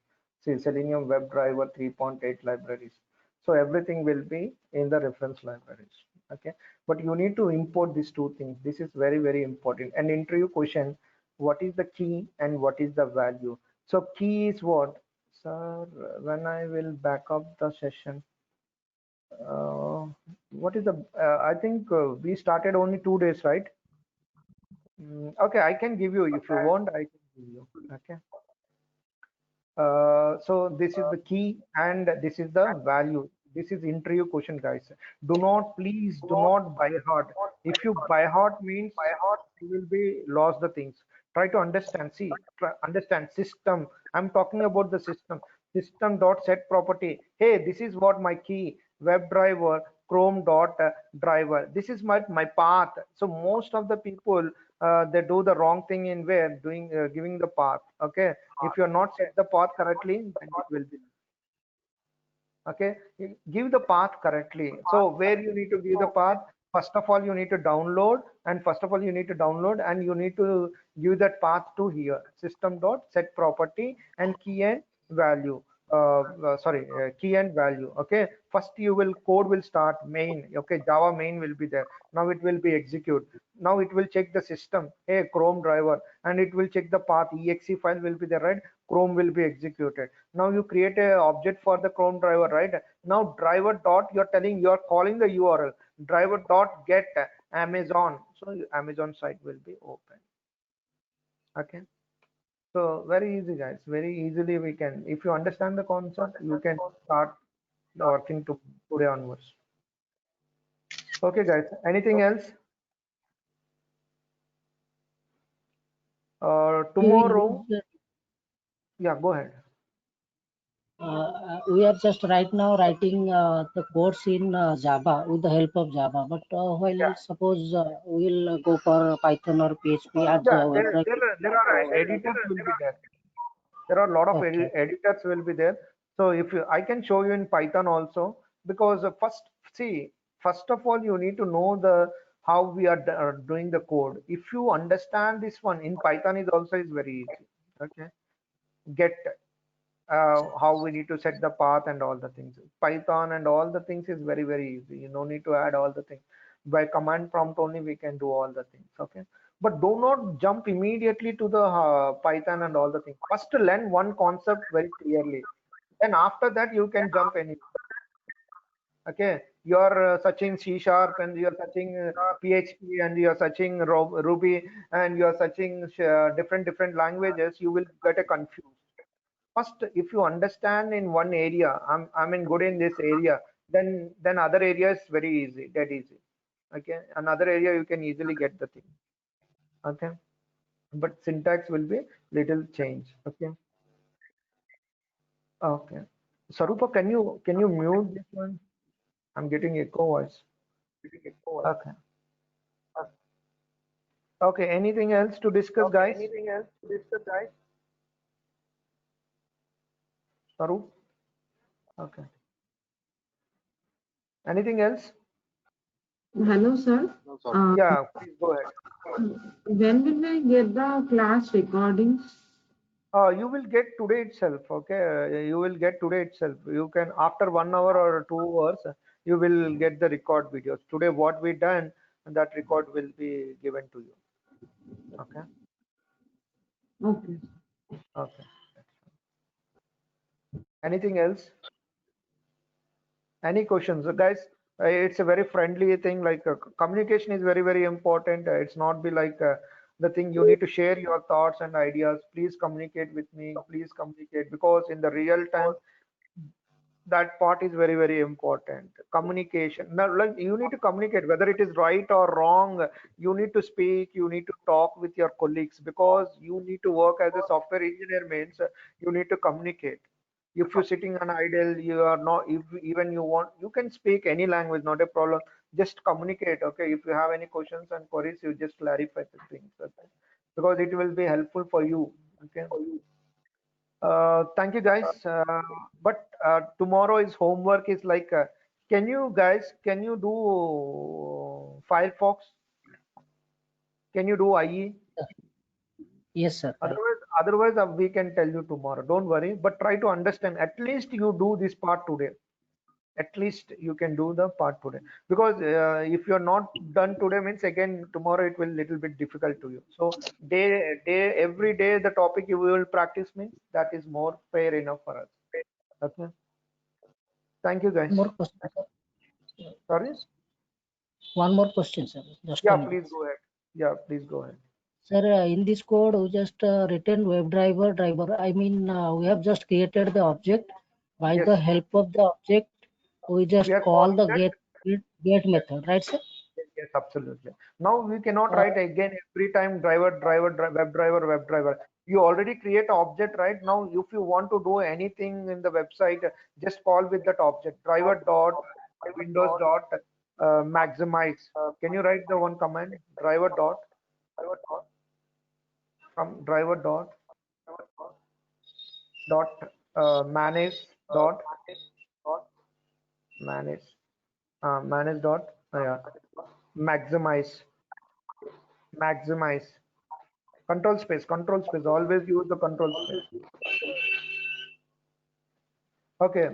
See, Selenium WebDriver 3.8 libraries. So everything will be in the reference libraries. Okay, but you need to import these two things. This is very, very important. An interview question: what is the key and what is the value? So key is what, sir? When I will back up the session, uh, what is the? I think we started only 2 days, right? Okay, I can give you if you want. I can give you. Okay. So this is the key and this is the value. This is interview question, guys. Do not, please do not by heart. If you by heart means you will be lost the things. Try to understand. See, understand system. I'm talking about the system. System dot set property. Hey, this is what my key web driver Chrome dot driver. This is my path. So most of the people they do the wrong thing in where doing giving the path. Okay, if you're not set the path correctly, then it will be okay. Give the path correctly. So where you need to give the path, first of all you need to download, and first of all you need to download and you need to give that path to here system dot set property and key and value. Sorry, key and value. Okay, first you will code will start main. Okay, Java main will be there. Now it will be execute. Now it will check the system, hey, Chrome driver, and it will check the path, exe file will be there, right? Chrome will be executed. Now you create a object for the Chrome driver, right? Now driver dot, you're telling, you're calling the URL driver dot get Amazon, so Amazon site will be open. Okay, so very easy, guys, very easily we can, if you understand the concept, you can start working to today onwards. Okay, guys. Anything else? We will Tomorrow. use, Yeah, go ahead. we are just right now writing the codes in Java with the help of Java. But while suppose we'll go for Python or PHP as Yeah, WebDriver. there are editors will be there. There are a lot of Okay. editors will be there. So if you, I can show you in Python also, because first, see, first of all, you need to know the how we are doing the code. If you understand this one in Python is also is very easy. Okay, get how we need to set the path and all the things. Python and all the things is very easy. You no need to add all the things. By command prompt only we can do all the things. Okay, but do not jump immediately to the Python and all the things. First learn one concept very clearly. Then after that you can jump any. Okay, you are searching C sharp and you are searching PHP and you are searching Ruby and you are searching different languages. You will get a confused. First, if you understand in one area, I'm in good in this area, then other area is very easy, dead easy. Okay, another area you can easily get the thing. Okay, but syntax will be little change. Okay, okay. Sarupa, can you mute this one? I'm getting echo voice. Okay, okay. Anything else to discuss, guys? Sarup, okay. Anything else? Hello, sir. Yeah, please go ahead. When will I get the class recordings? You will get today itself. Okay, you will get today itself. You can after 1 hour or 2 hours, you will get the record videos. Today, what we done, that record will be given to you. Okay, Okay. okay. Anything else? Any questions, guys? It's a very friendly thing. Like communication is very important. It's not be like the thing you need to share your thoughts and ideas. Please communicate with me. Please communicate because in the real time that part is very important. Communication, now like you need to communicate whether it is right or wrong. You need to speak, you need to talk with your colleagues because you need to work as a software engineer means you need to communicate. If you're sitting on idle, you are not, if even you want, you can speak any language, not a problem. Just communicate. Okay, if you have any questions and queries, you just clarify the things. Okay, because it will be helpful for you. Okay. Thank you, guys. But tomorrow is homework is like, can you guys, can you do Firefox? Can you do IE? Yes, sir. Right. Otherwise, we can tell you tomorrow. Don't worry, but try to understand. At least you do this part today. At least you can do the part today because if you're not done today means again tomorrow it will little bit difficult to you. So every day the topic you will practice means that is more fair enough for us. Okay. Thank you, guys. More question, sir. Sorry? One more question, sir. Just Yeah, a please minute. go ahead. Yeah, please go ahead. Sir, in this code, we just written driver. I mean, we have just created the object. By Yes, the help of the object, we we just are call calling the that. get method, right, sir? Yes, absolutely. Now we cannot Uh, write again every time web driver. You already create an object right now. If you want to do anything in the website, just call with that object driver dot windows dot maximize. Can you write the one command driver dot from driver dot manage dot manage manage dot yeah, maximize maximize control space always use the control space. Okay,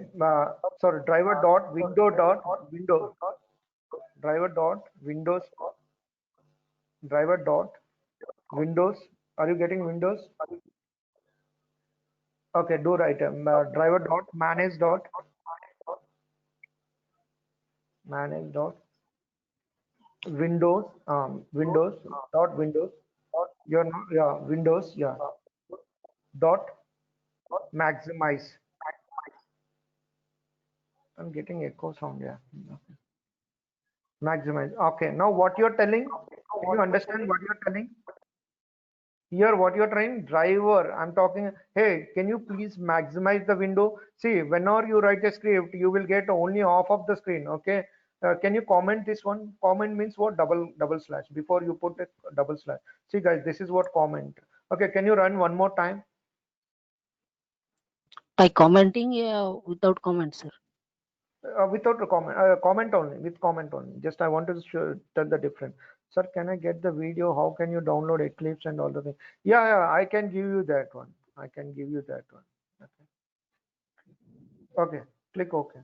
sorry, driver dot window dot window driver dot windows driver dot windows. Are you getting windows? Okay, do right. Driver dot manage dot windows windows dot windows. You're not, yeah, windows, yeah, dot maximize I'm getting echo sound. Yeah. Okay. Maximize. Okay. Now what you're telling? Can you understand what you're telling? Here, what you're trying, driver. I'm talking. Hey, can you please maximize the window? See, whenever you write a script, you will get only half of the screen. Okay. Can you comment this one? Comment means what? Double slash before you put a double slash. See, guys, this is what comment. Okay. Can you run one more time? By commenting, without comment, sir. Without a comment, comment only, with comment only. Just I want to tell the difference. Sir, can I get the video? How can you download Eclipse and all the things? Yeah, I can give you that one. I can give you that one. Okay. Click OK.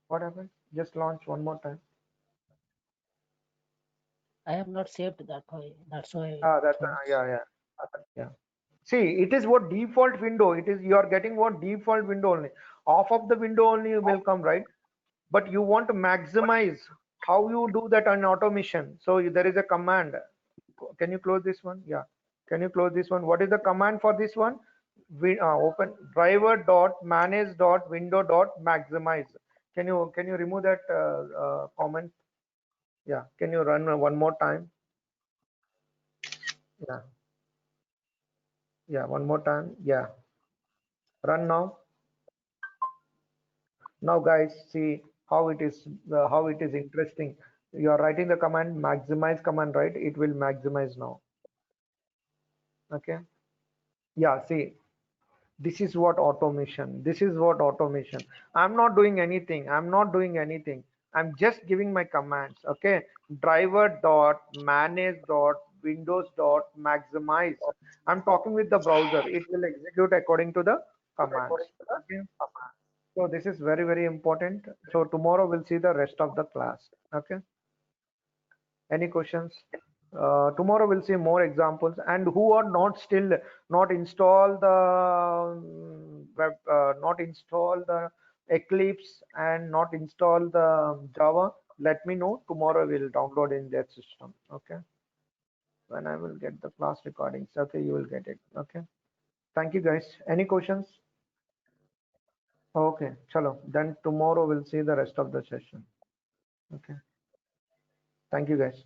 What happened? Just launch one more time. I have not saved that way. That's why. Yeah. See, it is what default window. It is you are getting what default window only. Off of the window only will come, right? But you want to maximize. How you do that on automation? So there is a command. Can you close this one? Yeah. Can you close this one? What is the command for this one? We open driver dot manage dot window dot maximize. Can you remove that comment? Yeah. Can you run one more time? Yeah. Yeah. One more time. Yeah. Run now. Now, guys, see how it is interesting. You are writing the command maximize command, right? It will maximize now. Okay. Yeah. See. This is what automation. This is what automation. I'm not doing anything. I'm just giving my commands. Okay. Driver dot manage dot windows dot maximize. I'm talking with the browser. It will execute according to the commands. Okay. So this is very, very important. So tomorrow we'll see the rest of the class. Okay. Any questions? Tomorrow we'll see more examples, and who are not still not install the web, not install the Eclipse and not install the Java, let me know. Tomorrow we'll download in that system. Okay. When I will get the class recordings. Okay, you will get it. Okay. Thank you, guys. Any questions? Okay, chalo. Then tomorrow we'll see the rest of the session. Okay. Thank you, guys.